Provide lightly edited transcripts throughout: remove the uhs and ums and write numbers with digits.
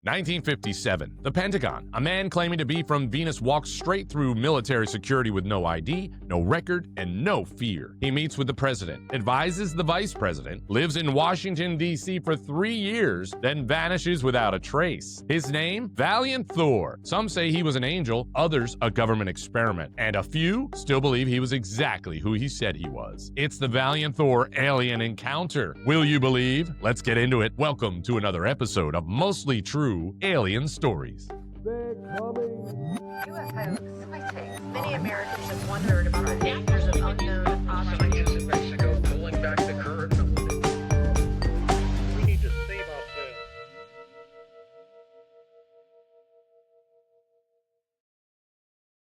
1957, the Pentagon. A man claiming to be from Venus walks straight through military security with no ID, no record, and no fear. He meets with the president, advises the vice president, lives in Washington, D.C. for 3 years, then vanishes without a trace. His name? Valiant Thor. Some say he was an angel, others a government experiment, and a few still believe he was exactly who he said he was. It's the Valiant Thor alien encounter. Will you believe? Let's get into it. Welcome to another episode of Mostly True Alien Stories. They're coming. UFO sightings. Many Americans have wondered about actors of unknown objects. Scientists in Mexico pulling back the curtain. We need to save ourselves.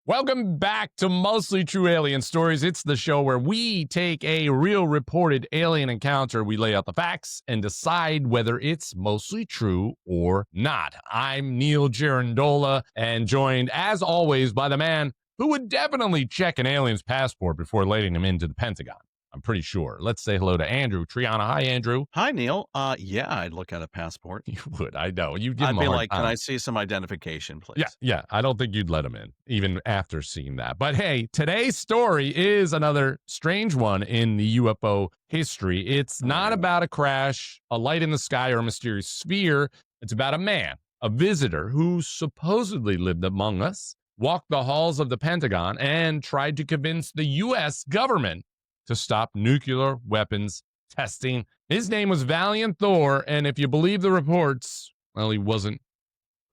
Welcome back to Mostly True Alien Stories. It's the show where we take a real reported alien encounter, we lay out the facts, and decide whether it's mostly true or not. I'm Neil Girandola, and joined, as always, by the man who would definitely check an alien's passport before letting him into the Pentagon. I'm pretty sure. Let's say hello to Andrew Triana. Hi, Andrew. Hi, Neil. Yeah, I'd look at a passport. You would, I know. You give I'd him be a hard like, time. can I see some identification, please? Yeah. I don't think you'd let him in, even after seeing that. But hey, today's story is another strange one in the UFO history. It's not about a crash, a light in the sky, or a mysterious sphere. It's about a man, a visitor who supposedly lived among us, walked the halls of the Pentagon, and tried to convince the U.S. government to stop nuclear weapons testing. His name was Valiant Thor, and if you believe the reports, well, he wasn't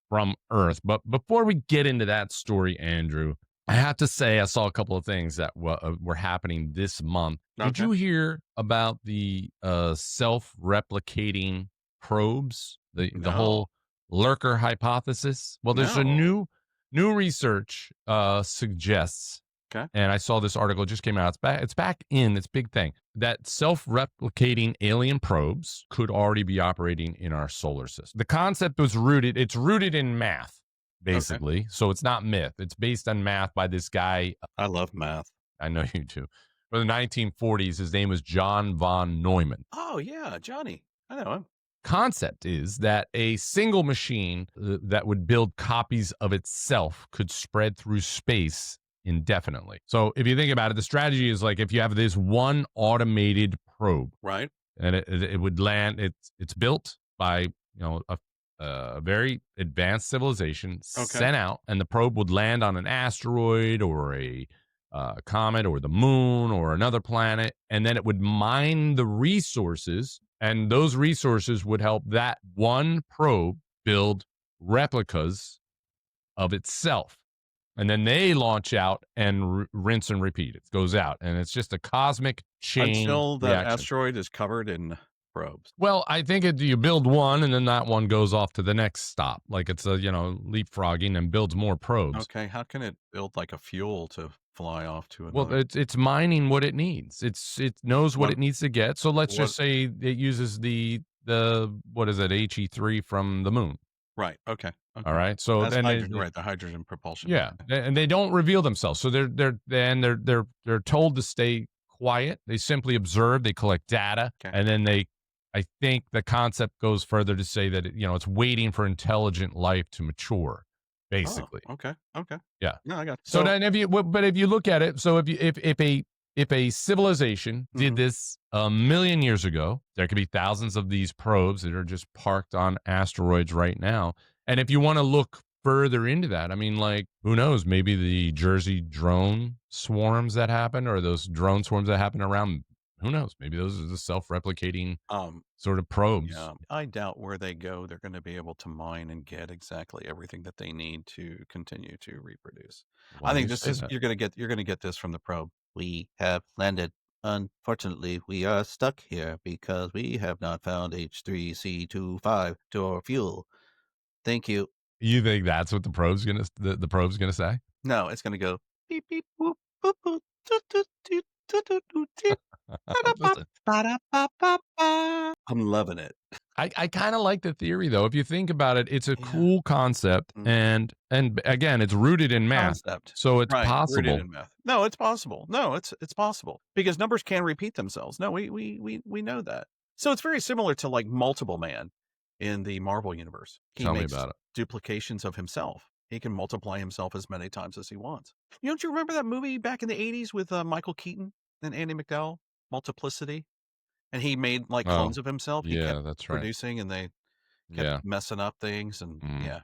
from Earth. But before we get into that story, Andrew, I have to say I saw a couple of things that were happening this month. Did Okay. you hear about the self-replicating probes, the No. whole Lurker hypothesis? Well, there's a No. new research suggests. Okay. And I saw this article, it just came out. It's back in this big thing that self-replicating alien probes could already be operating in our solar system. The concept was it's rooted in math, basically. So it's not myth. It's based on math by this guy. I love math. I know you do. From the 1940s, his name was John von Neumann. Oh, yeah, Johnny. I know him. Concept is that a single machine that would build copies of itself could spread through space indefinitely. So if you think about it, the strategy is like if you have this one automated probe, Right. and it would land. It's built by a very advanced civilization, sent out, and the probe would land on an asteroid or a comet or the moon or another planet, and then it would mine the resources, and those resources would help that one probe build replicas of itself. And then they launch out and rinse and repeat. It goes out, and it's just a cosmic chain Until the reaction. asteroid is covered in probes. Well, I think you build one, and then that one goes off to the next stop, like it's a leapfrogging and builds more probes. Okay, how can it build like a fuel to fly off to Well, another? it's mining what it needs. It knows what What- it needs to get. So let's what- just say it uses the what is it, HE3 from the moon. Right. Okay. All right. So That's then hydrogen, right? The hydrogen propulsion. yeah, and they don't reveal themselves. So they're told to stay quiet. They simply observe. They collect data, Okay. and then I think the concept goes further to say that it's waiting for intelligent life to mature, basically. Oh, okay. Yeah. No, I got it. So then, if you look at it, so if a civilization did Mhm. this a million years ago, there could be thousands of these probes that are just parked on asteroids right now. And if you want to look further into that, I mean, like, who knows? Maybe the Jersey drone swarms that happen, or those drone swarms that happen around. Who knows? Maybe those are the self-replicating sort of probes. Yeah, I doubt where they go, they're going to be able to mine and get exactly everything that they need to continue to reproduce. Why I do think you this say is that? you're going to get this from the probe. We have landed. Unfortunately, we are stuck here because we have not found H3C25 to our fuel. Thank you. You think that's what the probe's gonna say? No, it's going to go Beep, beep, boop, boop, boop, toot, toot, toot, toot, toot, toot, toot. Listen, Ba-da-ba-ba-ba. I'm loving it. I kind of like the theory, though. If you think about it, it's a Yeah. cool concept, Mhm. and again, it's rooted in math, Concept. so it's Right, rooted possible. in math. No, it's possible. No, it's possible because numbers can repeat themselves. No, we know that. So it's very similar to like multiple man. in the Marvel universe. He Tell me makes about it. duplications of himself. He can multiply himself as many times as he wants. Don't you remember that movie back in the 80s with Michael Keaton and Andy McDowell, Multiplicity? And he made like Oh, clones of himself. He yeah, kept that's right. producing and they kept Yeah. messing up things. And Mhm.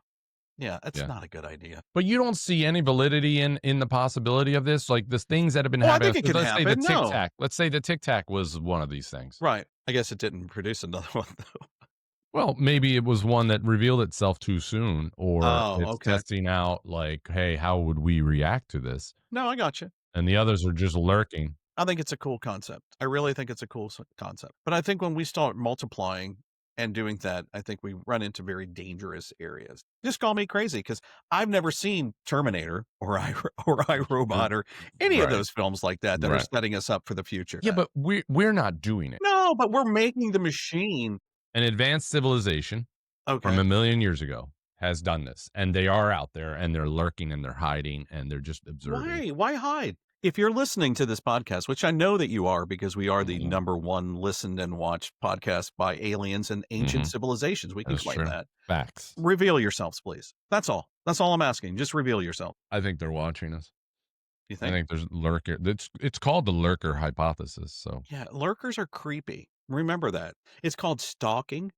yeah, that's Yeah. not a good idea. But you don't see any validity in the possibility of this? Like the things that have been Oh, I happening. think it could Let's say the happen. Tic No. Tac. Let's say the Tic Tac was one of these things. Right. I guess it didn't produce another one, though. Well, maybe it was one that revealed itself too soon, or Oh, it's okay. testing out like, hey, how would we react to this? No, I got you. And the others are just lurking. I think it's a cool concept. I really think it's a cool concept. But I think when we start multiplying and doing that, I think we run into very dangerous areas. Just call me crazy because I've never seen Terminator or iRobot or any of Right. those films like that are Right. setting us up for the future. Yeah, but we're not doing it. No, but we're making the machine. An advanced civilization from Okay. 1 million years ago has done this, and they are out there, and they're lurking, and they're hiding, and they're just observing. Why hide? If you're listening to this podcast, which I know that you are because we are the Mhm. number one listened and watched podcast by aliens and ancient Mhm. civilizations, we can That's claim true. that. Facts. Reveal yourselves, please. That's all. That's all I'm asking. Just reveal yourself. I think they're watching us. You I think? think there's lurker. It's called the lurker hypothesis. So, Yeah, lurkers are creepy. Remember that. It's called stalking.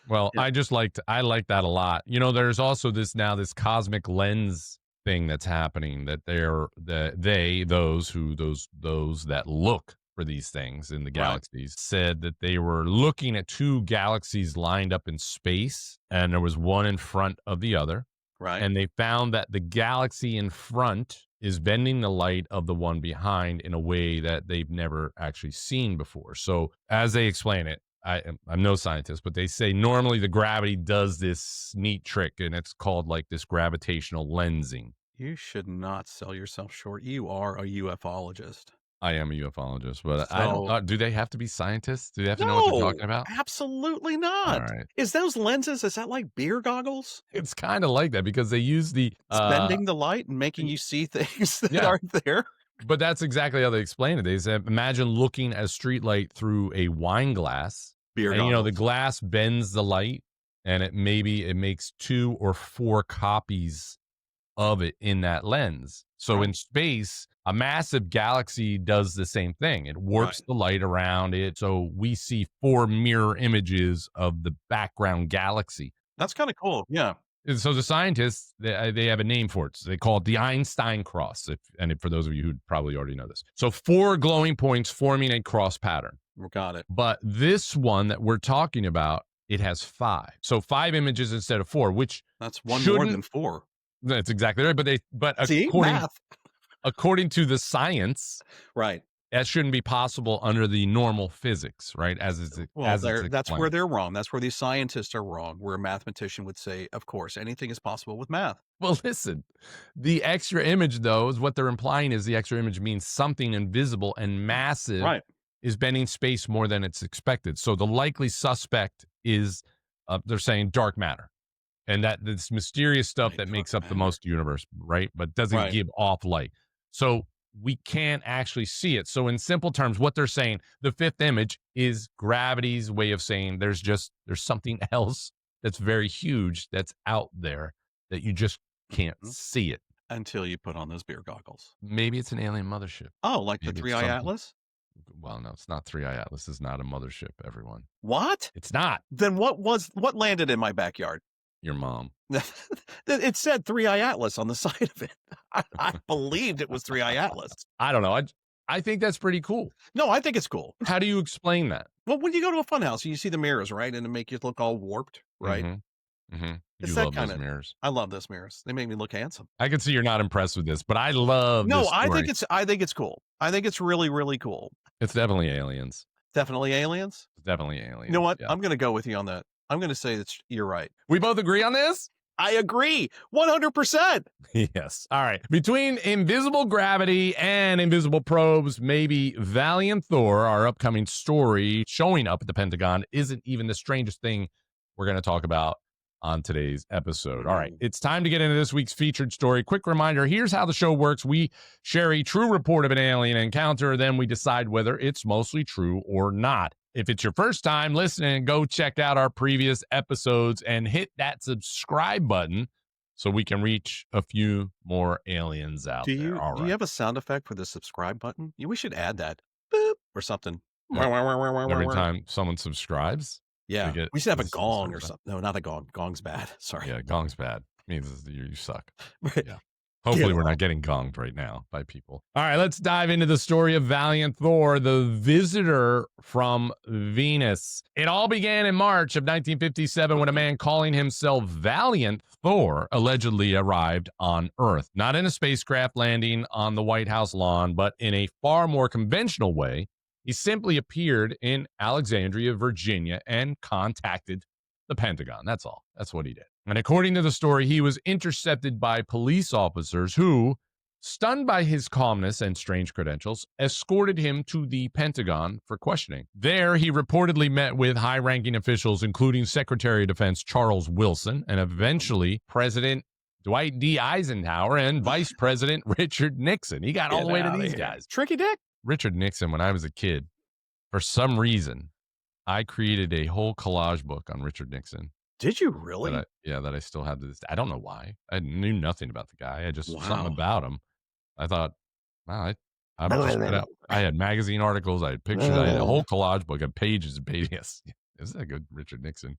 well, Yeah. I like that a lot. You know, there's also this cosmic lens thing that's happening that those that look for these things in the galaxies said that they were looking at two galaxies lined up in space, and there was one in front of the other. Right. And they found that the galaxy in front is bending the light of the one behind in a way that they've never actually seen before. So as they explain it, I'm no scientist, but they say normally the gravity does this neat trick, and it's called like this gravitational lensing. You should not sell yourself short. You are a ufologist. I am a ufologist, but I So- don't. Do they have to be scientists? Do they have to know what they're talking about? Absolutely not. All right. Is those lenses, is that like beer goggles? It's kind of like that because they use the It's bending the light and making you see things that aren't there. But that's exactly how they explain it. They said, imagine looking at a street light through a wine glass. Beer And, you know, the goggles. glass bends the light, and it makes 2 or 4 copies of it in that lens. So in space, a massive galaxy does the same thing. It warps the light around it. So we see 4 mirror images of the background galaxy. That's kind of cool. Yeah. And so the scientists, they have a name for it. So they call it the Einstein cross. For those of you who probably already know this. So 4 glowing points forming a cross pattern. Got it. But this one that we're talking about, it has 5. So 5 images instead of 4, which That's one more than 4. that's exactly right. But See, math. according to the science, Right. that shouldn't be possible under the normal physics, right? That's where they're wrong. That's where these scientists are wrong. Where a mathematician would say, of course, anything is possible with math. Well, listen, the extra image, though, is what they're implying is the extra image means something invisible and massive is bending space more than it's expected. So the likely suspect is, they're saying, dark matter. And that this mysterious stuff that makes up the most universe, right? But doesn't give off light. So we can't actually see it. So in simple terms, what they're saying, the 5th image is gravity's way of saying there's something else that's very huge that's out there that you just can't see it. Until you put on those beer goggles. Maybe it's an alien mothership. Oh, like Maybe the it's 3-Eye something. Atlas? Well, no, it's not 3-Eye Atlas. It's not a mothership, everyone. What? It's not. Then what landed in my backyard? Your mom. It said 3-Eye Atlas on the side of it. I believed it was 3-Eye Atlas. I don't know. I think that's pretty cool. No, I think it's cool. How do you explain that? Well, when you go to a funhouse, you see the mirrors, right? And it make you look all warped, right? It's You that love kind those of mirrors. I love those mirrors. They make me look handsome. I can see you're not impressed with this, but I love No, this I story. think it's cool. I think it's really, really cool. It's definitely aliens. Definitely aliens. It's definitely aliens. You know what? Yeah. I'm going to go with you on that. I'm going to say that you're right. We both agree on this? I agree 100%. Yes. All right. Between invisible gravity and invisible probes, maybe Valiant Thor, our upcoming story showing up at the Pentagon, isn't even the strangest thing we're going to talk about on today's episode. All right. It's time to get into this week's featured story. Quick reminder, here's how the show works. We share a true report of an alien encounter, then we decide whether it's mostly true or not. If it's your first time listening, go check out our previous episodes and hit that subscribe button so we can reach a few more aliens out Do there. you All do right. you have a sound effect for the subscribe button? We should add that. Boop or something. Every time someone subscribes, Yeah. get We should have a this gong sound or effect. something. No, not a gong. Gong's bad. Sorry. Yeah, gong's bad. Means you suck. Right. Yeah. Hopefully, Get we're off. not getting gonged right now by people. All right, let's dive into the story of Valiant Thor, the visitor from Venus. It all began in March of 1957 when a man calling himself Valiant Thor allegedly arrived on Earth. Not in a spacecraft landing on the White House lawn, but in a far more conventional way. He simply appeared in Alexandria, Virginia, and contacted the Pentagon. That's all. That's what he did. And according to the story, he was intercepted by police officers who, stunned by his calmness and strange credentials, escorted him to the Pentagon for questioning. There, he reportedly met with high-ranking officials, including Secretary of Defense Charles Wilson, and eventually President Dwight D. Eisenhower and Vice President Richard Nixon. He got all the way to these guys. Tricky Dick. Richard Nixon, when I was a kid, for some reason, I created a whole collage book on Richard Nixon. Did you really? That I still have to this. I don't know why. I knew nothing about the guy. I just something Wow. about him. I thought, wow, I just put out. I had magazine articles. I had pictures. I had a whole collage book of pages of pages. Is that good, Richard Nixon?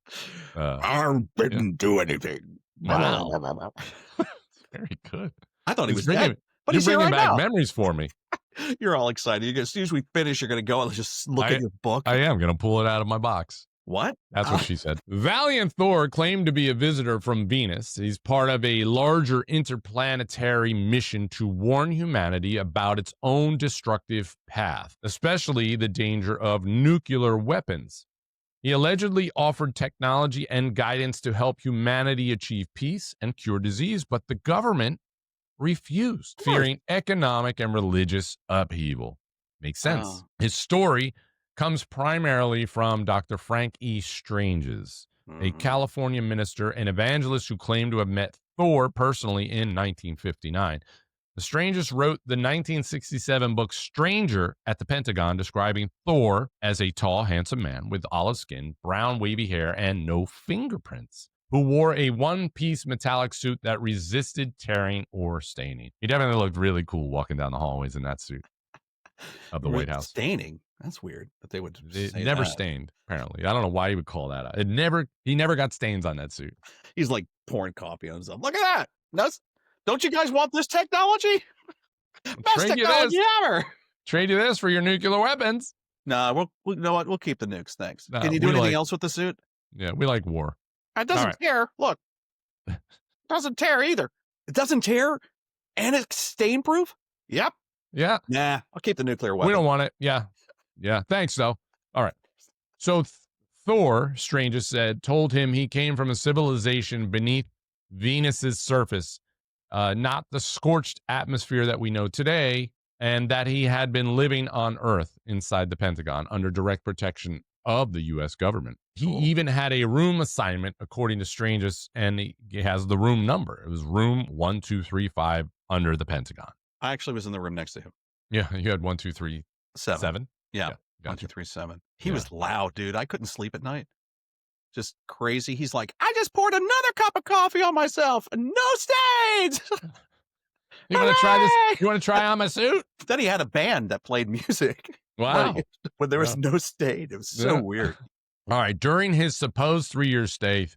I didn't do anything. Wow, very good. I thought he was bringing, dead, but you're he's here bringing right back now. memories for me. You're all excited. As soon as we finish, you're going to go and just look at your book. I am going to pull it out of my box. What? That's what she said. Valiant Thor claimed to be a visitor from Venus. He's part of a larger interplanetary mission to warn humanity about its own destructive path, especially the danger of nuclear weapons. He allegedly offered technology and guidance to help humanity achieve peace and cure disease, but the government refused, fearing economic and religious upheaval. Makes sense. Oh. His story comes primarily from Dr. Frank E. Stranges, a California minister and evangelist who claimed to have met Thor personally in 1959. The Stranges wrote the 1967 book Stranger at the Pentagon, describing Thor as a tall, handsome man with olive skin, brown, wavy hair, and no fingerprints, who wore a one-piece metallic suit that resisted tearing or staining. He definitely looked really cool walking down the hallways in that suit of the White House. Staining. That's weird that they would It say never that. stained, apparently. I don't know why he would call that out. He never got stains on that suit. He's like pouring coffee on himself. Look at that. Don't you guys want this technology? Best Trade you technology this. ever. Trade you this for your nuclear weapons. Nah, you know what? We'll keep the nukes. Thanks. Nah, Can you do we anything like- else with the suit? Yeah, we like war. It doesn't right. tear. Look. Doesn't tear either. It doesn't tear and it's stain proof? Yep. Yeah, Nah, I'll keep the nuclear weapon. we don't want it. Yeah. Thanks, though. All right. So Thor, Strange said, told him he came from a civilization beneath Venus's surface, not the scorched atmosphere that we know today, and that he had been living on Earth inside the Pentagon under direct protection of the U.S. government. He even had a room assignment, according to Stranges, and he has the room number. It was room 1235 under the Pentagon. I actually was in the room next to him. Yeah, you had 1237. Yeah. Gotcha. 1237. He Yeah. was loud, dude. I couldn't sleep at night. Just crazy. He's like, I just poured another cup of coffee on myself. No stains. You want to try this? Hooray! You want to try on my suit? Then he had a band that played music. Wow. When there was no stain. It was so Yeah. weird. All right. During his supposed 3-year stay,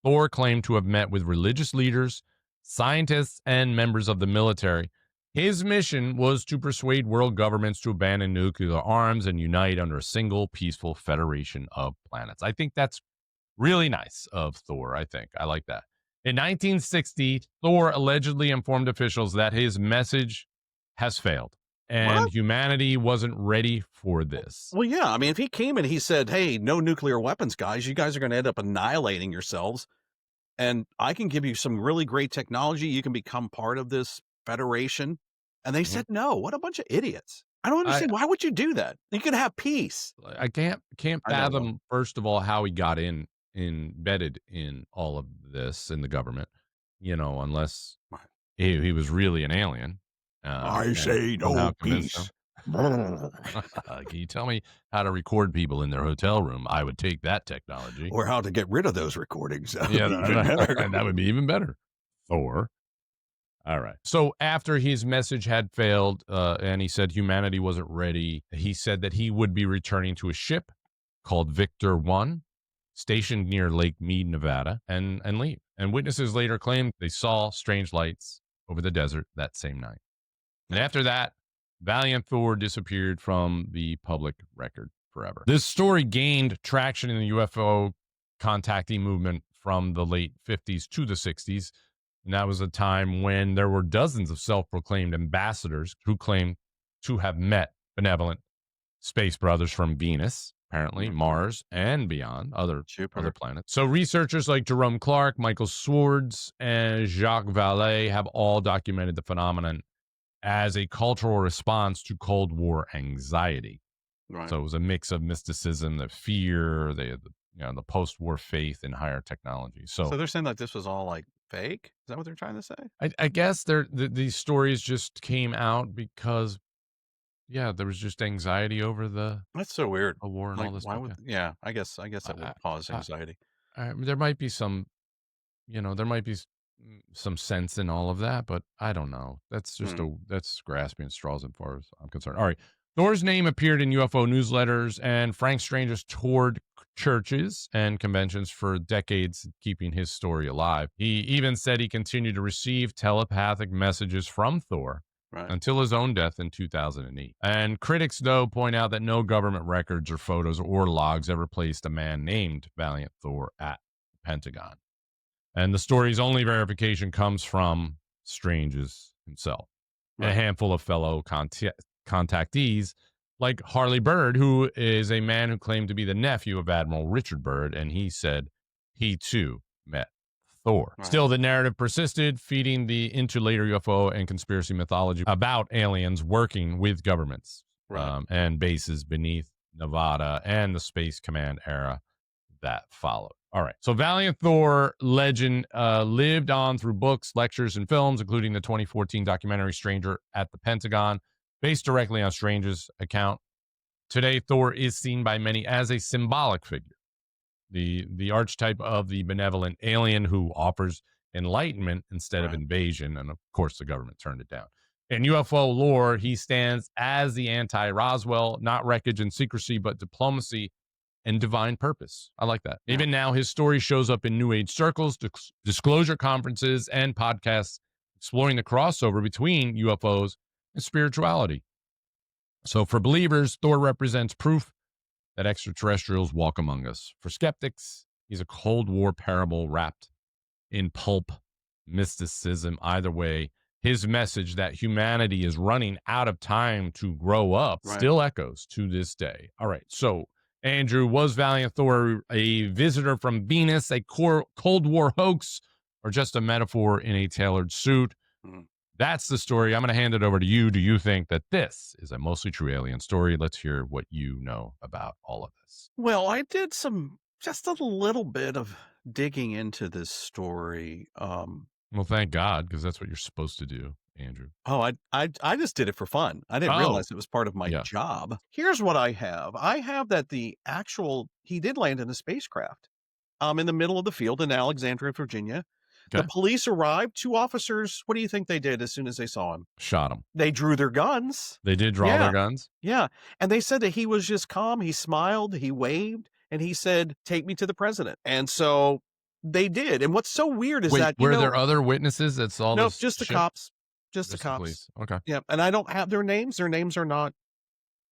Thor claimed to have met with religious leaders, scientists, and members of the military. His mission was to persuade world governments to abandon nuclear arms and unite under a single peaceful federation of planets. I think that's really nice of Thor. I like that. In 1960, Thor allegedly informed officials that his message has failed and humanity wasn't ready for this. Well, yeah. I mean, if he came and he said, hey, no nuclear weapons, guys, you guys are going to end up annihilating yourselves. And I can give you some really great technology. You can become part of this federation. And they said no. What a bunch of idiots. I don't understand. Why would you do that? You could have peace. I can't fathom, first of all, how he got embedded in all of this in the government, unless he was really an alien. I say no peace. Can you tell me how to record people in their hotel room? I would take that technology. Or how to get rid of those recordings. That would Yeah, be even better. that would be even better. Thor. All right. So after his message had failed, and he said humanity wasn't ready, he said that he would be returning to a ship called Victor 1, stationed near Lake Mead, Nevada, and leave. And witnesses later claimed they saw strange lights over the desert that same night. And after that, Valiant Thor disappeared from the public record forever. This story gained traction in the UFO contactee movement from the late 50s to the 60s. And that was a time when there were dozens of self-proclaimed ambassadors who claimed to have met benevolent space brothers from Venus, apparently Mars, and beyond, other planets. So researchers like Jerome Clark, Michael Swords, and Jacques Vallée have all documented the phenomenon as a cultural response to Cold War anxiety. Right. So it was a mix of mysticism, the fear, the post-war faith in higher technology. So they're saying that this was all like fake? Is that what they're trying to say? I guess these stories just came out because, there was just anxiety over That's so weird. a war and Like, all this why stuff. would? Yeah, I guess that would cause anxiety. There might be some, there might be some sense in all of that, but I don't know. That's just that's grasping at straws as far as I'm concerned. All right. Thor's name appeared in UFO newsletters, and Frank Strangest toured churches and conventions for decades, keeping his story alive. He even said he continued to receive telepathic messages from Thor until his own death in 2008. And critics, though, point out that no government records or photos or logs ever placed a man named Valiant Thor at the Pentagon. And the story's only verification comes from Strangest himself and a handful of fellow contactees like Harley Bird, who is a man who claimed to be the nephew of Admiral Richard Byrd, and he said he too met Thor. Still, the narrative persisted, feeding into later UFO and conspiracy mythology about aliens working with governments and bases beneath Nevada and the Space Command era that followed. All right. So Valiant Thor legend lived on through books, lectures, and films, including the 2014 documentary Stranger at the Pentagon, based directly on Strange's account. Today, Thor is seen by many as a symbolic figure, the archetype of the benevolent alien who offers enlightenment instead of invasion. And of course, the government turned it down. In UFO lore, he stands as the anti-Roswell, not wreckage and secrecy, but diplomacy and divine purpose. I like that. Even now, his story shows up in New Age circles, disclosure conferences, and podcasts exploring the crossover between UFOs and spirituality. So for believers, Thor represents proof that extraterrestrials walk among us. For skeptics, he's a Cold War parable wrapped in pulp mysticism. Either way, his message that humanity is running out of time to grow up still echoes to this day. All right, so Andrew, was Valiant Thor a visitor from Venus, a Cold War hoax, or just a metaphor in a tailored suit? That's the story. I'm going to hand it over to you. Do you think that this is a mostly true alien story? Let's hear what you know about all of this. Well, I did just a little bit of digging into this story. Well, thank God, because that's what you're supposed to do, Andrew. Oh, I just did it for fun. I didn't realize it was part of my job. Here's what I have. I have that he did land in a spacecraft in the middle of the field in Alexandria, Virginia. Okay. The police arrived. 2 officers, what do you think they did as soon as they saw him? Shot him. They drew their guns. They did draw their guns? Yeah. And they said that he was just calm. He smiled, he waved, and he said, "Take me to the president." And so they did. And what's so weird is that were there other witnesses that saw this? No, just the cops. Just the cops. Police. Okay. Yeah. And I don't have their names. Their names are not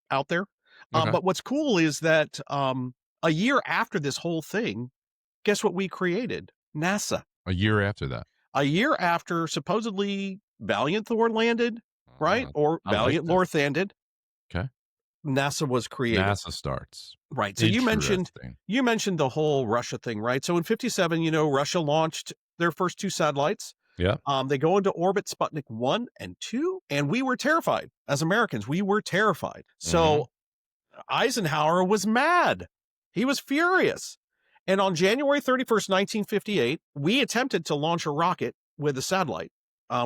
out there. But what's cool is that a year after this whole thing, guess what we created? NASA. A year after that. A year after supposedly Valiant Thor landed, right? Or Valiant Thor landed. Okay. NASA was created. NASA starts. Right. So you mentioned the whole Russia thing, right? So in 1957, Russia launched their first 2 satellites. Yeah. They go into orbit, Sputnik 1 and 2, and we were terrified as Americans. We were terrified. So Eisenhower was mad. He was furious. And on January 31st, 1958, we attempted to launch a rocket with a satellite,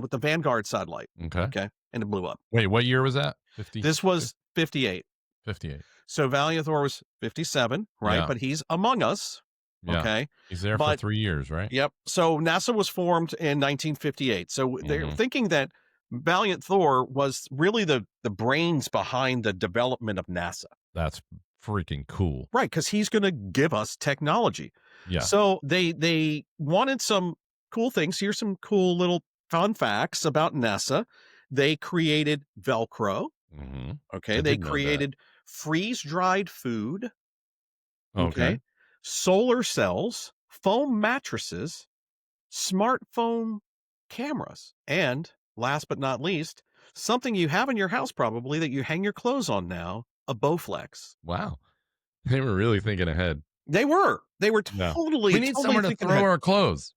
with the Vanguard satellite. Okay. And it blew up. Wait, what year was that? 50. This was 58. 58. So Valiant Thor was 57, right? Yeah. But he's among us. Yeah. Okay. He's there for But- 3 years, right? Yep. So NASA was formed in 1958. So they're thinking that Valiant Thor was really the brains behind the development of NASA. That's freaking cool. Right, because he's going to give us technology. Yeah. So they wanted some cool things. Here's some cool little fun facts about NASA. They created Velcro. Mm-hmm. Okay. I They did know that. created freeze-dried food. Okay. Solar cells, foam mattresses, smartphone cameras, and last but not least, something you have in your house probably that you hang your clothes on now, a Bowflex. Wow. They were really thinking ahead. They were No. totally, We need totally somewhere to thinking throw ahead. our clothes.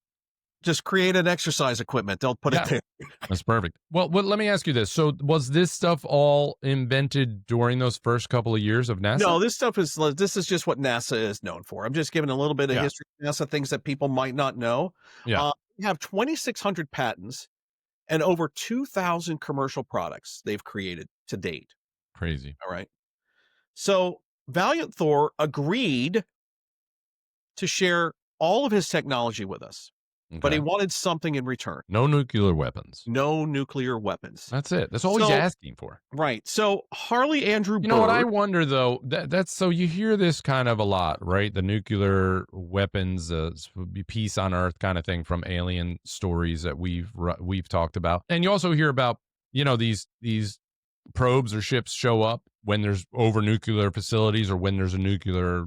Just create an exercise equipment. They'll put Yeah. it there. That's perfect. Well, let me ask you this. So was this stuff all invented during those first couple of years of NASA? No, this is just what NASA is known for. I'm just giving a little bit of Yeah. history of NASA, things that people might not know. Yeah. We have 2,600 patents and over 2,000 commercial products they've created to date. Crazy. All right. So Valiant Thor agreed to share all of his technology with us, but he Okay. wanted something in return. No nuclear weapons. No nuclear weapons. That's it. That's all he's So- asking for. Right. So Harley Andrew You know what I Bird- wonder though? That's so you hear this kind of a lot, right? The nuclear weapons, peace on Earth kind of thing from alien stories that we've talked about, and you also hear about these probes or ships show up when there's over nuclear facilities or when there's a nuclear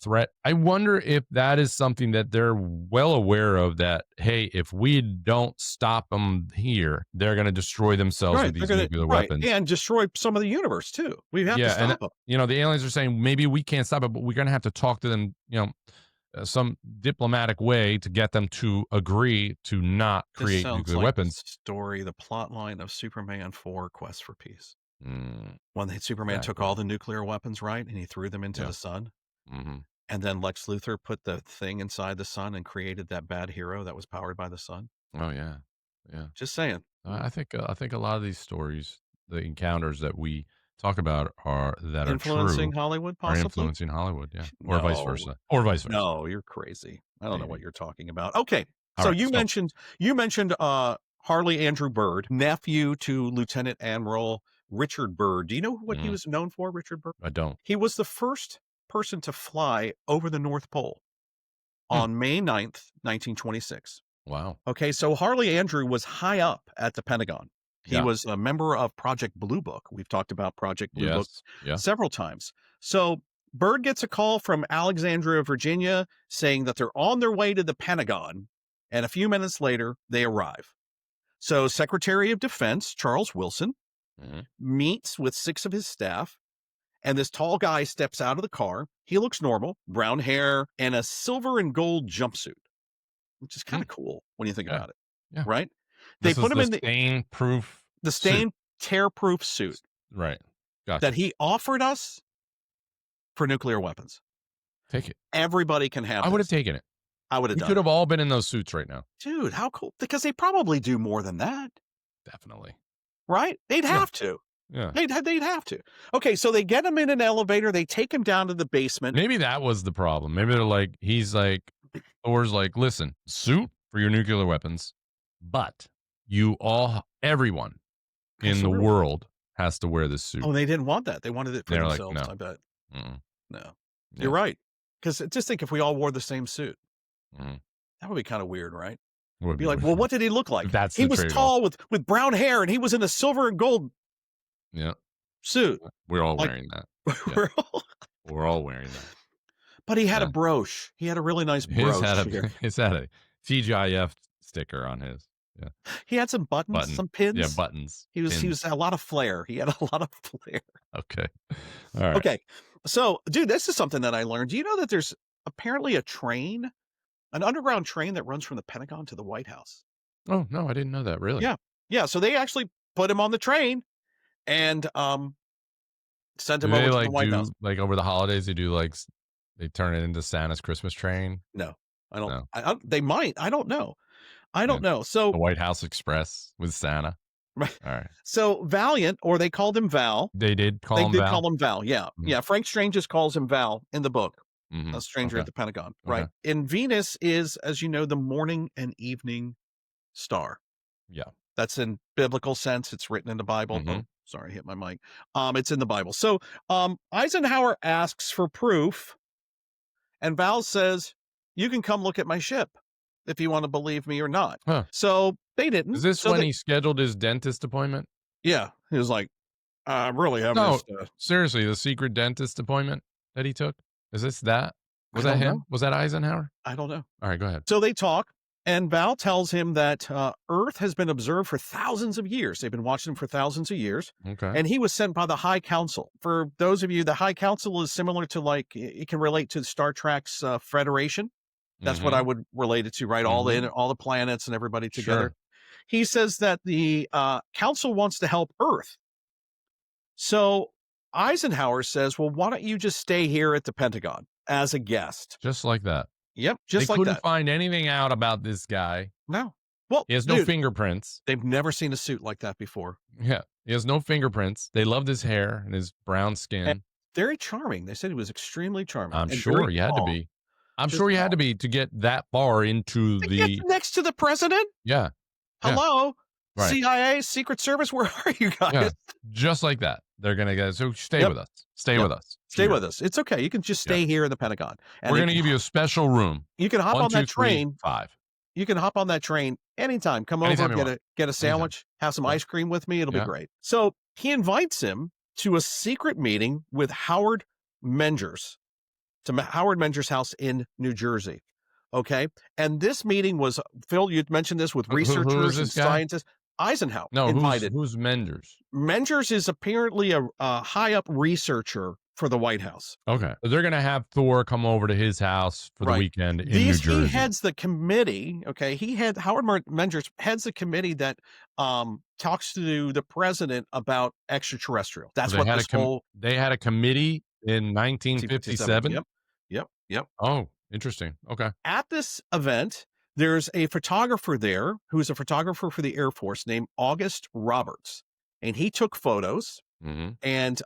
threat. I wonder if that is something that they're well aware of, that hey, if we don't stop them here, they're going to destroy themselves Right, with these they're gonna- nuclear right, weapons. and destroy some of the universe too. We have to Yeah, and stop them. the aliens are saying maybe we can't stop it, but we're going to have to talk to them, some diplomatic way to get them to agree to not This create sounds nuclear like weapons. the plot line of Superman 4: Quest for Peace. Mm, When Superman took Exactly. all the nuclear weapons, right, and he threw them into Yeah. the sun, hmm and then Lex Luthor put the thing inside the sun and created that bad hero that was powered by the sun. Oh yeah, yeah. Just saying. I think a lot of these stories, the encounters that we talk about are Influencing true, Hollywood, are possibly? influencing Hollywood, yeah, or vice No. versa, or vice versa. No, you're crazy. I don't know what Maybe. you're talking about. Okay, All so right, you mentioned Harley Andrew Bird, nephew to Lieutenant Admiral Richard Byrd. Do you know what he Mhm. was known for, Richard Byrd? I don't. He was the first person to fly over the North Pole on May 9th, 1926. Wow. Okay, so Harley Andrew was high up at the Pentagon. He Yeah. was a member of Project Blue Book. We've talked about Project Blue Book Yes. Yeah. several times. So Byrd gets a call from Alexandria, Virginia, saying that they're on their way to the Pentagon. And a few minutes later, they arrive. So Secretary of Defense Charles Wilson Mhm. meets with 6 of his staff. And this tall guy steps out of the car. He looks normal, brown hair, and a silver and gold jumpsuit, which is kind of cool when you think Yeah. about it. Yeah. Right? They This put is him in the stain-proof stain tear-proof suit Right. Gotcha. that he offered us for nuclear weapons. Take it. Everybody can have I would have this. taken it. I would have We done could it. have all been in those suits right now. Dude, how cool. Because they probably do more than that, Definitely. right? They'd Yeah. have to. Yeah. They'd have to. Okay, so they get him in an elevator. They take him down to the basement. Maybe that was the problem. Maybe they're like, Thor's like, listen, suit for your nuclear weapons, but everyone in the Absolutely. world has to wear this suit. Oh, they didn't want that. They wanted it for They're like, themselves, no. I bet. Mm, No. Yeah. You're right. Because just think if we all wore the same suit. mm. That would be kind of weird, right? Would Be like, well, what did he look like? That's He the was trade-off. tall with brown hair, and he was in a silver and gold Yeah, suit. we're all Like- wearing that. We're all- We're all wearing that. but he had a Yeah. brooch. He had a really nice brooch. here. His had a TGIF sticker on his. He had some buttons, Button. some pins. Yeah, buttons. He pins. was a lot of flair. He had a lot of flair. Okay. All right. Okay. So, dude, this is something that I learned. Do you know that there's apparently an underground train that runs from the Pentagon to the White House? Oh, no, I didn't know that. Really? Yeah. Yeah. So they actually put him on the train and sent Do him they over to like the White do House. like over the holidays? They do like they turn it into Santa's Christmas train, No, I don't. No. They might. I don't know. I don't know. the So, White House Express with Santa. All right. So Valiant, or they called him Val. They did call They him did Val. call him Val. Yeah. Mhm. Yeah. Frank Strangest calls him Val in the book. Mhm. A stranger Okay. at the Pentagon. Okay. Right. And Venus is, as you know, the morning and evening star. Yeah. That's in biblical sense. It's written in the Bible. Mhm. Oh, sorry, I hit my mic. It's in the Bible. So Eisenhower asks for proof, and Val says, "You can come look at my ship if you want to believe me or not." Huh. So they didn't. Is this So when they- he scheduled his dentist appointment? Yeah, he was like, "I really have No, this." seriously, the secret dentist appointment that he took? Is this that? Was I that don't him? know. Was that Eisenhower? I don't know. All right, go ahead. So they talk, and Val tells him that Earth has been observed for thousands of years. They've been watching for thousands of years. Okay. And he was sent by the High Council. For those of you, the High Council is similar to, like, it can relate to Star Trek's Federation. That's what I would relate it to, right? All the planets and everybody together. Sure. He says that the council wants to help Earth. So Eisenhower says, well, why don't you just stay here at the Pentagon as a guest? Just like that. Yep, just They like couldn't that. find anything out about this guy. No. Well, He has no dude, fingerprints. they've never seen a suit like that before. Yeah. He has no fingerprints. They loved his hair and his brown skin. Very charming. They said he was extremely charming. I'm and sure very he had to calm. be. I'm Just sure he had calm. to be to get that far into To the. get next to the president? Yeah. Yeah. Hello? Right. CIA, Secret Service, where are you guys? Yeah. Just like that. They're going to go. So stay Yep. with us. Stay Yep. with us. Stay Here. with us. It's okay. You can just stay here in the Pentagon. And We're going to give you a special room. You can hop 1, on 2, that 3, train. 5. You can hop on that train anytime. Come Anytime over, you get a sandwich, have some Yeah. ice cream with me. It'll Yeah. be great. So he invites him to a secret meeting with Howard Mengers, to Howard Mengers' house in New Jersey. Okay. And this meeting was, Phil, you'd mentioned this, with Who is researchers and this guy? scientists. Eisenhower No, invited. who's Menders? Mengers is apparently a high up researcher for the White House. Okay. So they're going to have Thor come over to his house for the Right. weekend in New Jersey. He heads the committee. Okay. Howard Mengers heads the committee that talks to the president about extraterrestrial. That's They what had this a whole they had a committee in 1957. Yep. Oh, interesting. Okay. At this event, there's a photographer there who's a photographer for the Air Force named August Roberts. And he took photos, Mm-hmm. and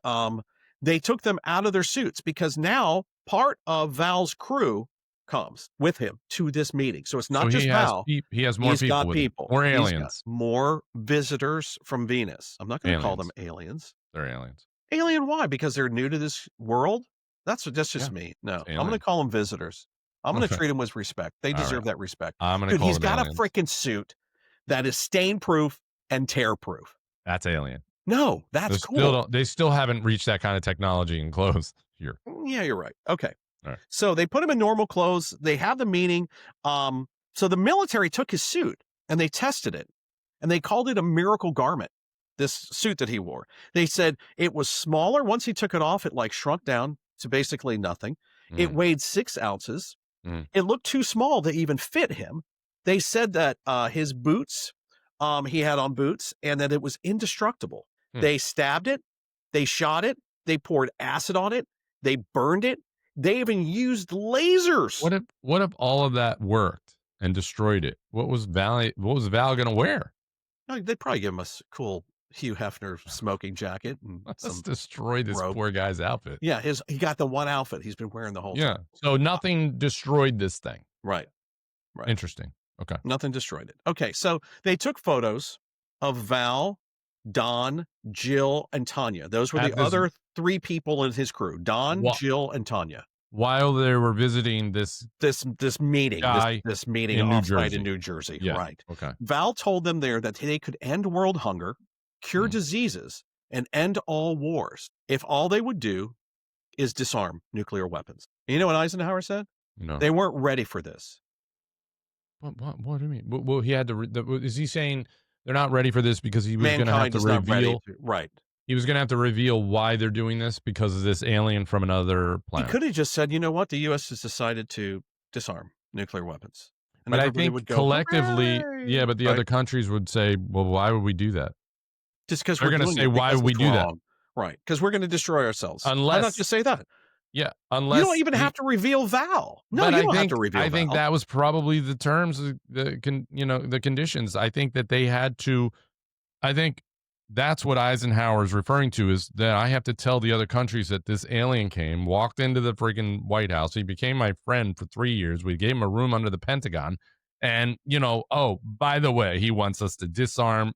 they took them out of their suits, because now part of Val's crew comes with him to this meeting. So it's not So just Val. he has more He's people. got with him. people. More He's got aliens. more visitors from Venus. I'm not going to call them aliens. They're aliens. Alien, why? Because they're new to this world? That's just Yeah. me. No, It's I'm going to alien. call them visitors. I'm going to Okay. treat them with respect. They All deserve right. that respect. I'm going to Dude, call he's them got aliens. a freaking suit that is stain proof and tear proof. That's alien. No, that's cool. They still haven't reached that kind of technology in clothes here. Yeah, you're right. Okay. All right. So they put him in normal clothes. They have the meeting. So the military took his suit and they tested it, and they called it a miracle garment, this suit that he wore. They said it was smaller. Once he took it off, it like shrunk down to basically nothing. It weighed 6 ounces. Mm. It looked too small to even fit him. They said that his boots, he had on boots, and that it was indestructible. They stabbed it. They shot it. They poured acid on it. They burned it. They even used lasers. What if all of that worked and destroyed it? What was Val going to wear? No, they'd probably give him a cool Hugh Hefner smoking jacket and Let's some destroy this robe. poor guy's outfit. Yeah, he got the one outfit he's been wearing the whole Yeah. time. So nothing destroyed this thing. Right. Right. Interesting. Okay. Nothing destroyed it. Okay, so they took photos of Val, Don, Jill, and Tanya. Those were At the this- other 3 people in his crew: Don, Wha- Jill, and Tanya. While they were visiting this This meeting, guy this meeting in New off-site Jersey. in New Jersey. Yeah. Right. Okay. Val told them there that they could end world hunger, cure diseases, and end all wars if all they would do is disarm nuclear weapons. You know what Eisenhower said? No. They weren't ready for this. What do you mean? Well, he had to. Is he saying they're not ready for this because he was going to have Mankind to is not ready reveal? to, right. He was going to have to reveal why they're doing this because of this alien from another He planet. could have just said, you know what? The U.S. has decided to disarm nuclear weapons. And But I everybody think would go, collectively, "Hooray!" yeah. But the Right. other countries would say, "Well, why would we do that?" Just because they're we're gonna doing say, it "Why because would we it's do that?" wrong. Right. Because we're going to destroy ourselves. Why not Unless- just say that? Yeah, unless You don't even have to reveal Val. No, but you I don't think, have to reveal I think Val. that was probably the terms, the conditions. I think that they had to. I think that's what Eisenhower is referring to, is that I have to tell the other countries that this alien came, walked into the freaking White House. He became my friend for 3 years. We gave him a room under the Pentagon. And, oh, by the way, he wants us to disarm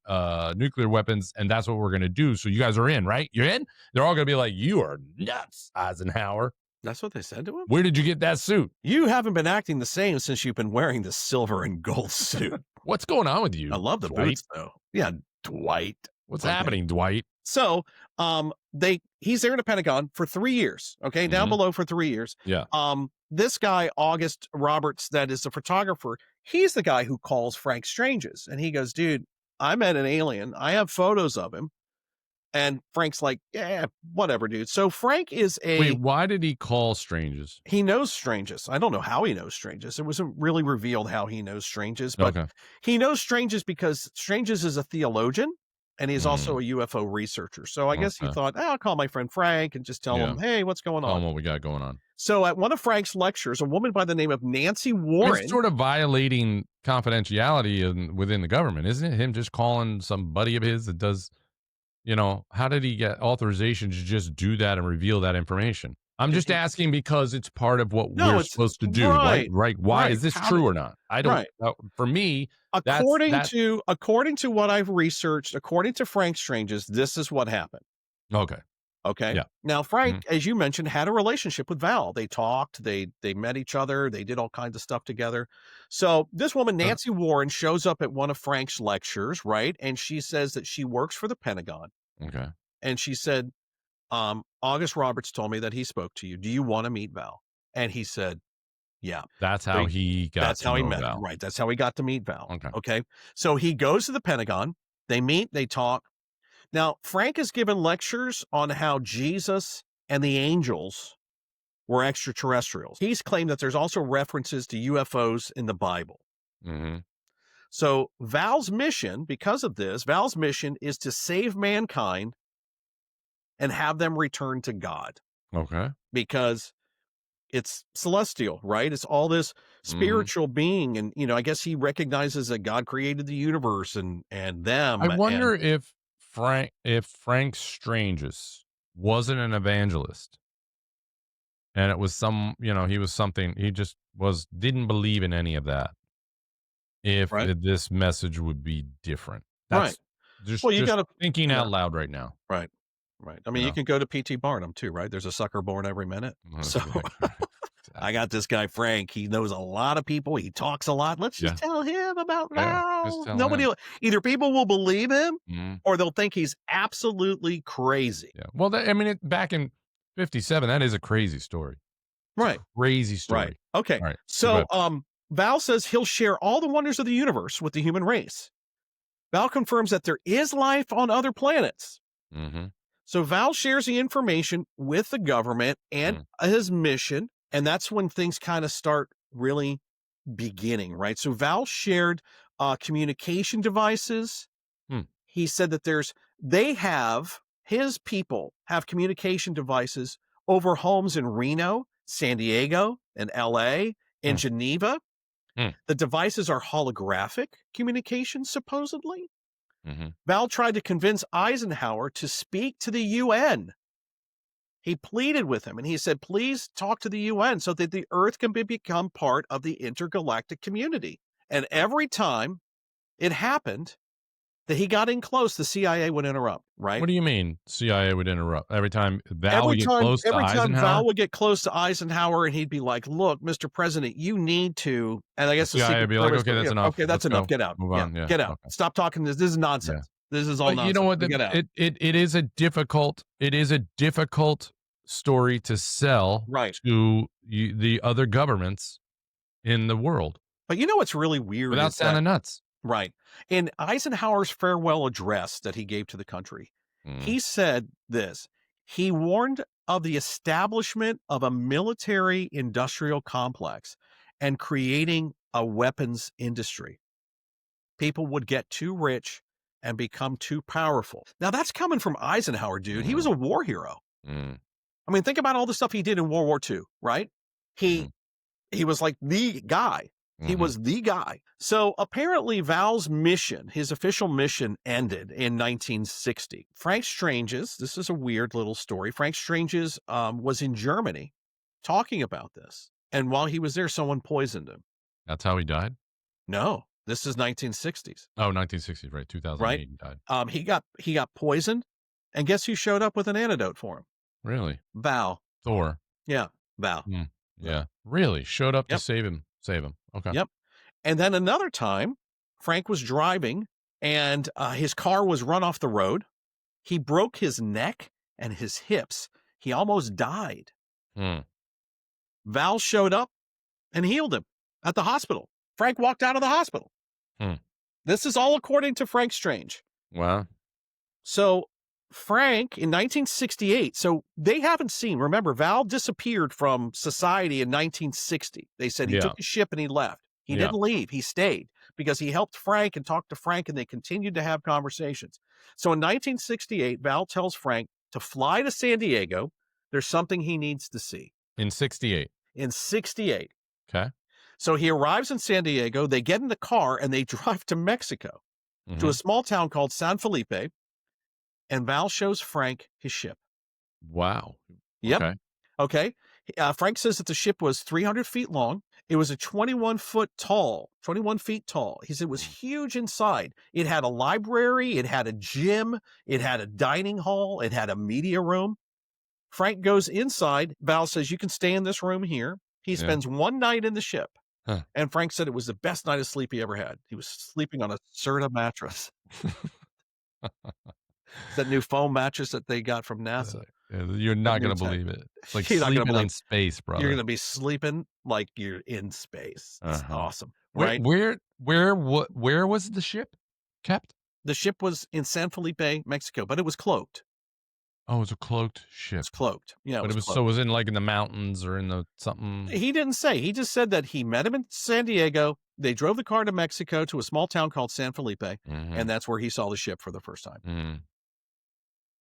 nuclear weapons, and that's what we're going to do. So you guys are in, right? You're in? They're all going to be like, you are nuts, Eisenhower. That's what they said to him? Where did you get that suit? You haven't been acting the same since you've been wearing the silver and gold suit. What's going on with you? I love the Dwight? boots, though. Yeah, Dwight. What's Okay. happening, Dwight? So, he's there in the Pentagon for 3 years. Okay, down Mhm. below for 3 years. Yeah. This guy, August Roberts, that is the photographer, he's the guy who calls Frank strangest. And he goes, dude, I met an alien. I have photos of him. And Frank's like, yeah, whatever, dude. So Frank is Wait, why did he call strangers? he knows strangest. I don't know how he knows strangest. It wasn't really revealed how he knows strangest, but Okay. he knows strangest because strangest is a theologian and he's Mm. also a UFO researcher. So I guess he Okay. thought, I'll call my friend Frank and just tell Yeah. him, hey, what's going Tell him on? what we got going on. So at one of Frank's lectures, a woman by the name of Nancy Warren. It's sort of violating confidentiality within the government, isn't it? Him just calling some buddy of his that does, how did he get authorization to just do that and reveal that information? I'm just asking because it's part of what No, we're it's- supposed to do. right, Right. Why right. is this How true did- or not? I don't. Right. For me, according that- to what I've researched, according to Frank strangest, this is what happened. okay. Okay. Yeah. Now, Frank, as you mentioned, had a relationship with Val. They talked, they met each other, they did all kinds of stuff together. So this woman, Nancy Warren, shows up at one of Frank's lectures, right? And she says that she works for the Pentagon. Okay. And she said, August Roberts told me that he spoke to you. Do you want to meet Val? And he said, yeah. That's how he got. That's how he met Val. him. Right. That's how he got to meet Val. Okay. Okay. So he goes to the Pentagon. They meet, they talk. Now, Frank has given lectures on how Jesus and the angels were extraterrestrials. He's claimed that there's also references to UFOs in the Bible. Mm-hmm. So Val's mission, because of this, Val's mission is to save mankind and have them return to God, Okay. because it's celestial, right? It's all this spiritual being. And, I guess he recognizes that God created the universe and them. I wonder and- if Frank Strangest wasn't an evangelist, and it was he was something, he just didn't believe in any of that. If Right. this message would be different. That's just, Well, you just gotta- thinking yeah. out loud right now. Right. I mean, you Yeah. can go to P.T. Barnum too, right? There's a sucker born every minute. So Exactly. I got this guy, Frank. He knows a lot of people. He talks a lot. Let's just tell him about Yeah, just Val. tell Nobody, him. either people will believe him Mhm. or they'll think he's absolutely crazy. Yeah. Well, back in 57, that is a crazy story. Right. Crazy story. Right. Okay. All right. So, Go Val says he'll share all the wonders of the universe with the human race. Val confirms that there is life on other planets. Mm-hmm. So Val shares the information with the government and his mission. And that's when things kind of start really beginning, right? So Val shared communication devices. He said that his people have communication devices over homes in Reno, San Diego, and LA, in Geneva. The devices are holographic communications, supposedly. Mm-hmm. Val tried to convince Eisenhower to speak to the UN. He pleaded with him and he said, please talk to the UN so that the Earth can become part of the intergalactic community. And every time it happened that he got in close, the CIA would interrupt, right? What do you mean CIA would interrupt? Every time Val would get close to every time Eisenhower? Val would get close to Eisenhower and he'd be like, look, Mr. President, you need to, and I guess the CIA Secret would be like, Service okay, would- that's yeah, enough. Okay, that's Let's enough. go. Get out. Move on. Yeah, Get out. okay. Stop talking. This is nonsense. This is all But nonsense. you know what? Get out. It is a difficult story to sell to the other governments in the world But you know what's really weird? without is that- sounding nuts. Right. In Eisenhower's farewell address that he gave to the country, he said this. He warned of the establishment of a military industrial complex and creating a weapons industry. People would get too rich and become too powerful. Now that's coming from Eisenhower, dude. He was a war hero. I mean, think about all the stuff he did in World War II, right? He was like the guy. He Mhm. was the guy. So apparently Val's mission, his official mission, ended in 1960. Frank Strange's, this is a weird little story. Frank Strange's was in Germany talking about this. And while he was there, someone poisoned him. That's how he died? No, this is 1960s, Oh, 1960s, right. 2008 right? he died. He got poisoned. And guess who showed up with an antidote for him? Really? Val. Thor. Yeah, Val. Hmm. Yeah. Really? Showed up to Yep. save him. Save him. Okay. Yep. And then another time, Frank was driving and his car was run off the road. He broke his neck and his hips. He almost died. Hmm. Val showed up and healed him at the hospital. Frank walked out of the hospital. Hmm. This is all according to Frank Strange. Wow. So Frank in 1968, so they haven't seen, remember, Val disappeared from society in 1960. They said he Yeah. took his ship and he left. He Yeah. didn't leave. He stayed because he helped Frank and talked to Frank and they continued to have conversations. So in 1968, Val tells Frank to fly to San Diego. There's something he needs to see. In 68. In 68. Okay. So he arrives in San Diego. They get in the car and they drive to Mexico to Mhm. a small town called San Felipe. And Val shows Frank his ship. Wow. Yep. Okay. Okay. Frank says that the ship was 300 feet long. It was a 21 feet tall. He said it was huge inside. It had a library. It had a gym. It had a dining hall. It had a media room. Frank goes inside. Val says, you can stay in this room here. He Yeah. spends one night in the ship. Huh. And Frank said it was the best night of sleep he ever had. He was sleeping on a Serta mattress. It's that new foam mattress that they got from NASA. You're not going to new believe it. It's like You're not gonna sleeping in believe- space, brother. You're going to be sleeping like you're in space. It's Uh-huh. awesome, Where, right? where was the ship kept? The ship was in San Felipe, Mexico, but it was cloaked. Oh, it was a cloaked ship. It's cloaked. Yeah, But it was cloaked. so it was in like in the mountains or in the something. He didn't say. He just said that he met him in San Diego. They drove the car to Mexico to a small town called San Felipe, Mhm. and that's where he saw the ship for the first time. Mhm.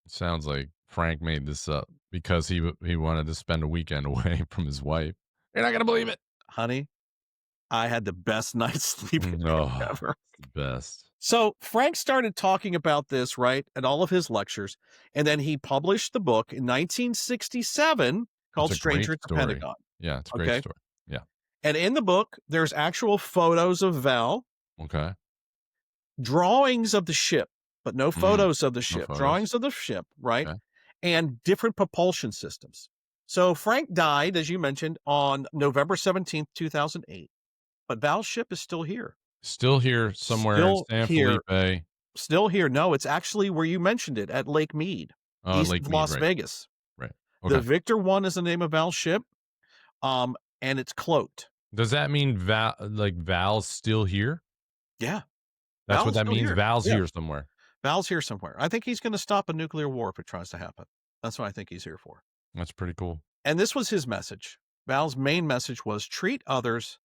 Sounds like Frank made this up because he wanted to spend a weekend away from his wife. You're not gonna believe it. Honey, I had the best night's sleep Oh, ever. the best. So Frank started talking about this, right, at all of his lectures, and then he published the book in 1967 called It's a great Stranger at the story. Pentagon. Yeah, it's a great Okay. story. Yeah. And in the book, there's actual photos of Val, Okay. drawings of the ship, but no photos of the ship, photos. drawings of the ship, right? Okay. And different propulsion systems. So Frank died, as you mentioned, on November 17th, 2008. But Val's ship is still here. Still here somewhere Still in San here. Felipe. Still here. No, it's actually where you mentioned it, at Lake Mead, east Lake of Mead, Las right. Vegas. Right. The Okay. Victor 1 is the name of Val's ship, and it's cloaked. Does that mean Val's still here? Yeah. That's Val's what that still means. here. Val's Yeah. here somewhere. Val's here somewhere. I think he's going to stop a nuclear war if it tries to happen. That's what I think he's here for. That's pretty cool. And this was his message. Val's main message was treat others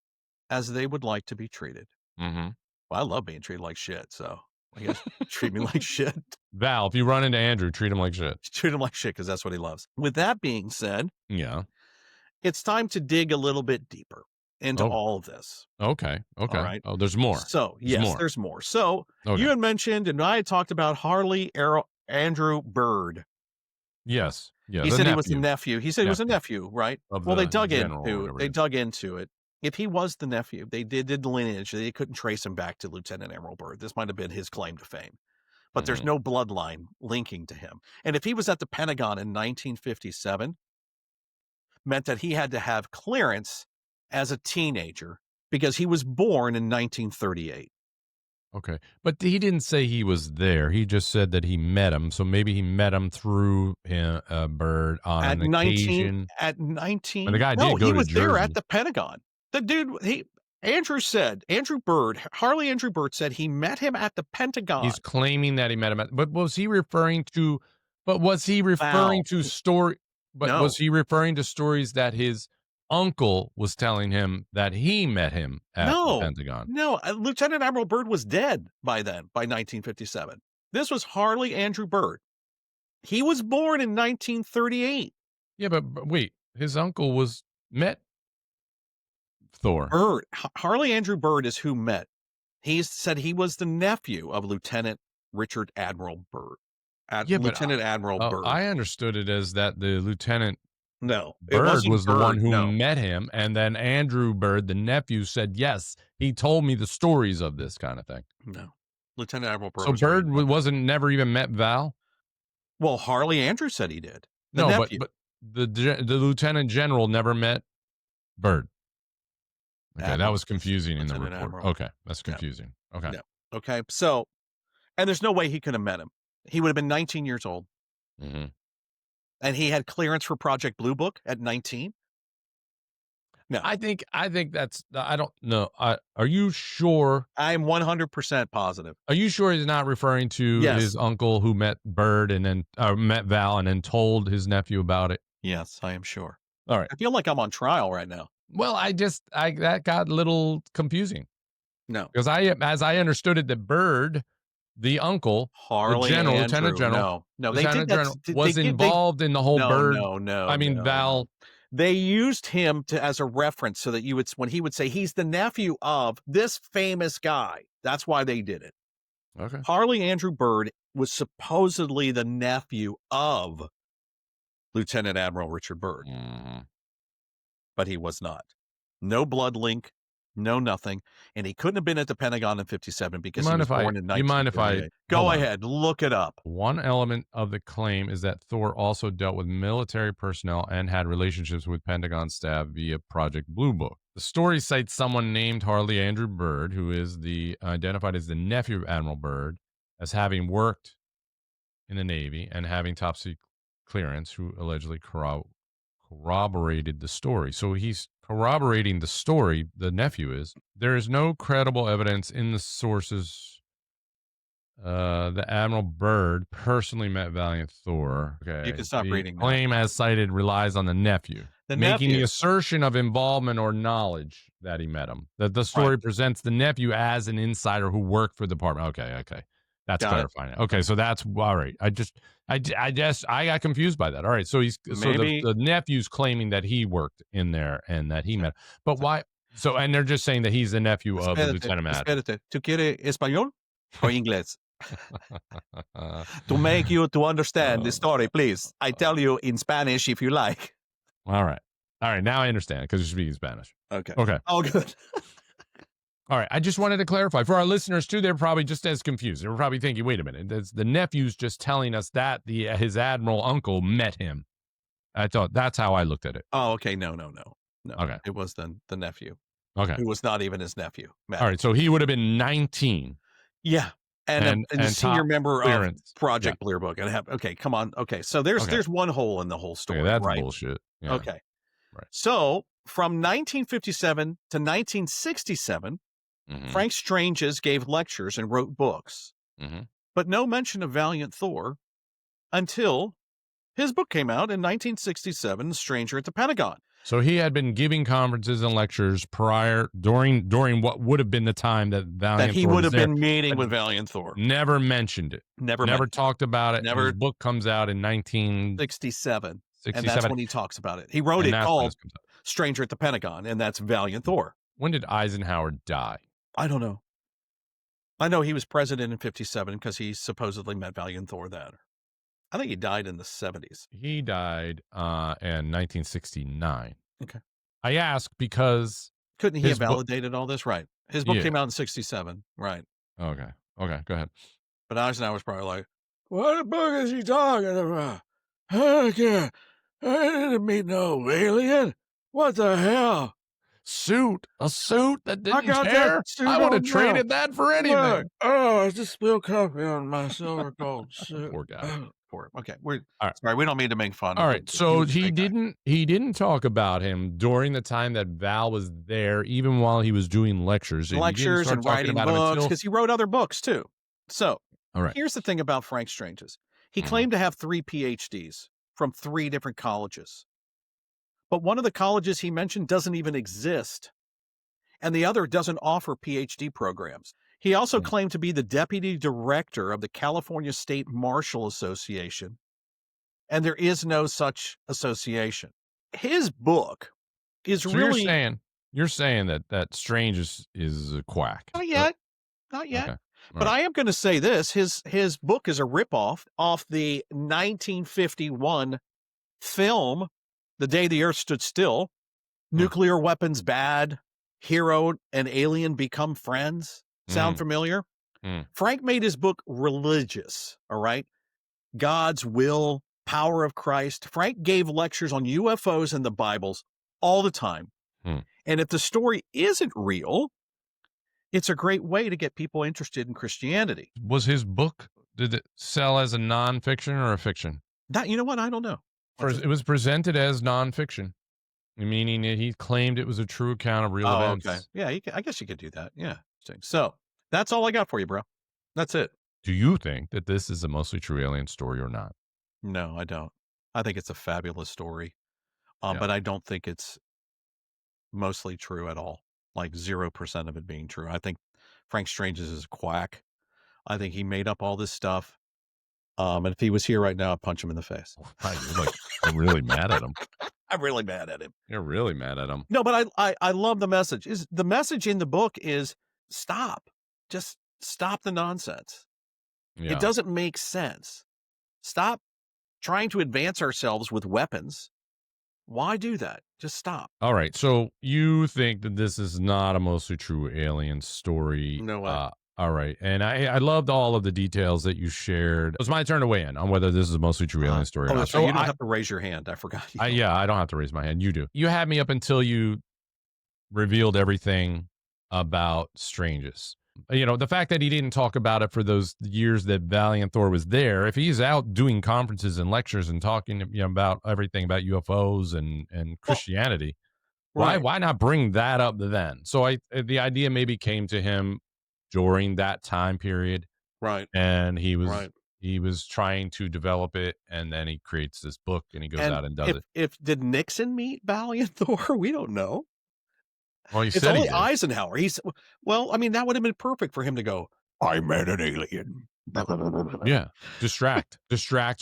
as they would like to be treated. Mm-hmm. Well, I love being treated like shit, so I guess treat me like shit. Val, if you run into Andrew, treat him like shit. Treat him like shit because that's what he loves. With that being said, Yeah. it's time to dig a little bit deeper into Oh. all of this. Okay. Okay. right. Oh, there's more. So, There's yes, more. there's more. So, Okay. you had mentioned, and I had talked about Andrew Bird. Yes. Yeah. He the said he was the nephew nephew. He said he was a nephew, right? of Well, they the dug general or into whatever they it is. dug into it. If he was the nephew, they did the lineage. They couldn't trace him back to Lieutenant Admiral Byrd. This might have been his claim to fame, but there's Mhm. no bloodline linking to him. And if he was at the Pentagon in 1957, meant that he had to have clearance as a teenager because he was born in 1938. Okay. But he didn't say he was there. He just said that he met him. So maybe he met him through Bird on At an 19, occasion. at 19, But the guy no, did go he to was there Jersey. at the Pentagon. The dude, Andrew Bird, Harley Andrew Bird said he met him at the Pentagon. He's claiming that he met him at, but was he referring to, story, but No. was he referring to stories that his uncle was telling him that he met him at No. the Pentagon? No, Lieutenant Admiral Byrd was dead by then, by 1957. This was Harley Andrew Byrd. He was born in 1938. Yeah, but wait, his uncle was met Thor. Byrd. Harley Andrew Byrd is who met. He said he was the nephew of Lieutenant Richard Admiral Byrd. Yeah, but Lieutenant Admiral Byrd. I understood it as that the Lieutenant No, it Byrd wasn't was the one Byrd, who no. met him, and then Andrew Byrd, the nephew, said, yes, he told me the stories of this kind of thing. No. Lieutenant Admiral Byrd. So was Byrd already- wasn't never even met Val? Well, Harley Andrew said he did. The No, nephew. but the Lieutenant General never met Byrd. Okay, that Admiral. was confusing in the Lieutenant report. Admiral. Okay, that's confusing. Okay. Yeah. Okay, so, and there's no way he could have met him. He would have been 19 years old. Mm-hmm. And he had clearance for Project Blue Book at 19. No, I think that's, I don't know. Are you sure? I'm 100% positive. Are you sure he's not referring to Yes. his uncle who met Byrd and then met Val and then told his nephew about it? Yes, I am sure. All right. I feel like I'm on trial right now. Well, that got a little confusing No, because as I understood it, that Byrd, the uncle, Harley general, Andrew, Lieutenant General, no, they Lieutenant did that. General was involved in the whole Byrd. No. I mean, no, Val. no. They used him as a reference so that when he would say he's the nephew of this famous guy. That's why they did it. Okay. Harley Andrew Byrd was supposedly the nephew of Lieutenant Admiral Richard Byrd, but he was not. No blood link, no nothing, and he couldn't have been at the Pentagon in 57 because he was born in 1938. You mind if I Go hold on. ahead, look it up. One element of the claim is that Thor also dealt with military personnel and had relationships with Pentagon staff via Project Blue Book. The story cites someone named Harley Andrew Byrd, who is identified as the nephew of Admiral Byrd, as having worked in the Navy and having top secret clearance, who allegedly corroborated the story. So he's corroborating the story, the nephew is. There is no credible evidence in the sources that Admiral Byrd personally met Valiant Thor. Okay. You can stop reading now. Claim as cited relies on the nephew. Making the assertion of involvement or knowledge that he met him. That the story presents the nephew as an insider who worked for the department. Okay. That's clarifying it. Okay, so that's all right. I got confused by that. All right, so the nephew's claiming that he worked in there and that he met. But why? So and they're just saying that he's the nephew of Lieutenant Matt. ¿Tú quieres español o inglés? To make you to understand the story, please. I tell you in Spanish if you like. All right. Now I understand because you're speaking Spanish. Okay. Oh, good. All right. I just wanted to clarify for our listeners too. They're probably just as confused. They're probably thinking, "Wait a minute, the nephew's just telling us that his admiral uncle met him." I thought that's how I looked at it. Oh, okay. No. Okay. It was the nephew. Okay. Who was not even his nephew. Matt. All right. So he would have been 19. Yeah. And a senior member clearance. of Project Blue Book. Okay, come on. Okay, so there's one hole in the whole story. Okay, that's right? bullshit. Yeah. Okay. Right. So from 1957 to 1967, Frank Stranges gave lectures and wrote books, but no mention of Valiant Thor until his book came out in 1967, Stranger at the Pentagon. So he had been giving conferences and lectures during what would have been the time that Valiant Thor he would have been meeting with Valiant Thor. Never mentioned it. Never talked about it. His book comes out in 1967. And that's when he talks about it. He wrote it called Stranger at the Pentagon, and that's Valiant Thor. When did Eisenhower die? I don't know. I know he was president in 57 because he supposedly met Valiant Thor then. I think he died in the 70s. He died in 1969. Okay. I ask because... Couldn't he have validated all this? Right. His book came out in 67. Right. Okay. Go ahead. But Eisenhower was probably like, what book is he talking about? I didn't meet no alien. What the hell? A suit that didn't tear? I would have traded that for anything. Look, I just spilled coffee on my silver gold suit. Poor guy. Okay, sorry. We don't mean to make fun. All right, so he didn't talk about him during the time that Val was there, even while he was doing lectures and writing books, because he wrote other books too. So, all right. Here's the thing about Frank Stranges: he claimed to have 3 PhDs from 3 different colleges. But one of the colleges he mentioned doesn't even exist, and the other doesn't offer PhD programs. He also claimed to be the deputy director of the California State Marshal Association, and there is no such association. His book is So really... You're saying You're saying that Strange is a quack. Not yet. Not yet. Okay. But I am going to say this: his book is a ripoff off the 1951 film, "The Day the Earth Stood Still." Nuclear weapons bad. Hero and alien become friends. Sound familiar? Frank made his book religious. All right, God's will, power of Christ. Frank gave lectures on UFOs and the Bibles all the time. And if the story isn't real, it's a great way to get people interested in Christianity. Was his book, did it sell as a nonfiction or a fiction? That, you know what? I don't know. It was presented as nonfiction, meaning that he claimed it was a true account of real events. Okay. Yeah, I guess you could do that. Yeah. So that's all I got for you, bro. That's it. Do you think that this is a mostly true alien story or not? No, I don't. I think it's a fabulous story, Yeah. but I don't think it's mostly true at all. Like 0% of it being true. I think Frank Strange is a quack. I think he made up all this stuff. And if he was here right now, I'd punch him in the face. I'm really mad at him. I'm really mad at him. You're really mad at him. No, but I love the message. The message in the book is stop. Just stop the nonsense. Yeah. It doesn't make sense. Stop trying to advance ourselves with weapons. Why do that? Just stop. All right. So you think that this is not a mostly true alien story? No way. All right. And I loved all of the details that you shared. It was my turn to weigh in on whether this is a mostly true alien story or Oh, not. that's right. You don't have to raise your hand. I forgot. I don't have to raise my hand. You do. You had me up until you revealed everything about strangest. You know, the fact that he didn't talk about it for those years that Valiant Thor was there, if he's out doing conferences and lectures and talking about everything about UFOs and Christianity, Right. why not bring that up then? So the idea maybe came to him during that time period. Right. And he was trying to develop it, and then he creates this book and he goes out and does it. Did Nixon meet Valiant Thor? We don't know. Well, It's only Eisenhower. Well, I mean, that would have been perfect for him to go, I met an alien. Yeah. Distract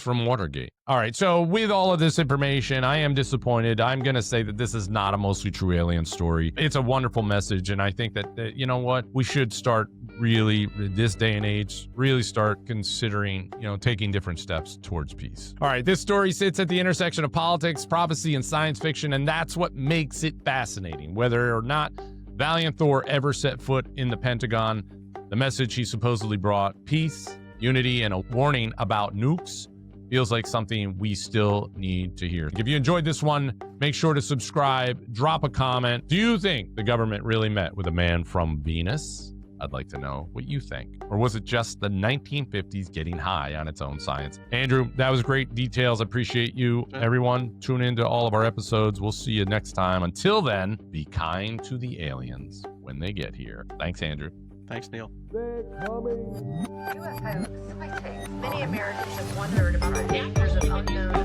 from Watergate. All right. So with all of this information, I am disappointed. I'm going to say that this is not a mostly true alien story. It's a wonderful message. And I think that you know what? We should start really, this day and age, really start considering, taking different steps towards peace. All right. This story sits at the intersection of politics, prophecy, and science fiction. And that's what makes it fascinating. Whether or not Valiant Thor ever set foot in the Pentagon, the message he supposedly brought, peace, unity, and a warning about nukes, feels like something we still need to hear. If you enjoyed this one, make sure to subscribe, drop a comment. Do you think the government really met with a man from Venus? I'd like to know what you think. Or was it just the 1950s getting high on its own science? Andrew, that was great details. I appreciate you. Everyone, tune into all of our episodes. We'll see you next time. Until then, be kind to the aliens when they get here. Thanks, Andrew. Thanks, Neil. They're coming. UFO sightings. Many Americans have wondered about our actors of unknown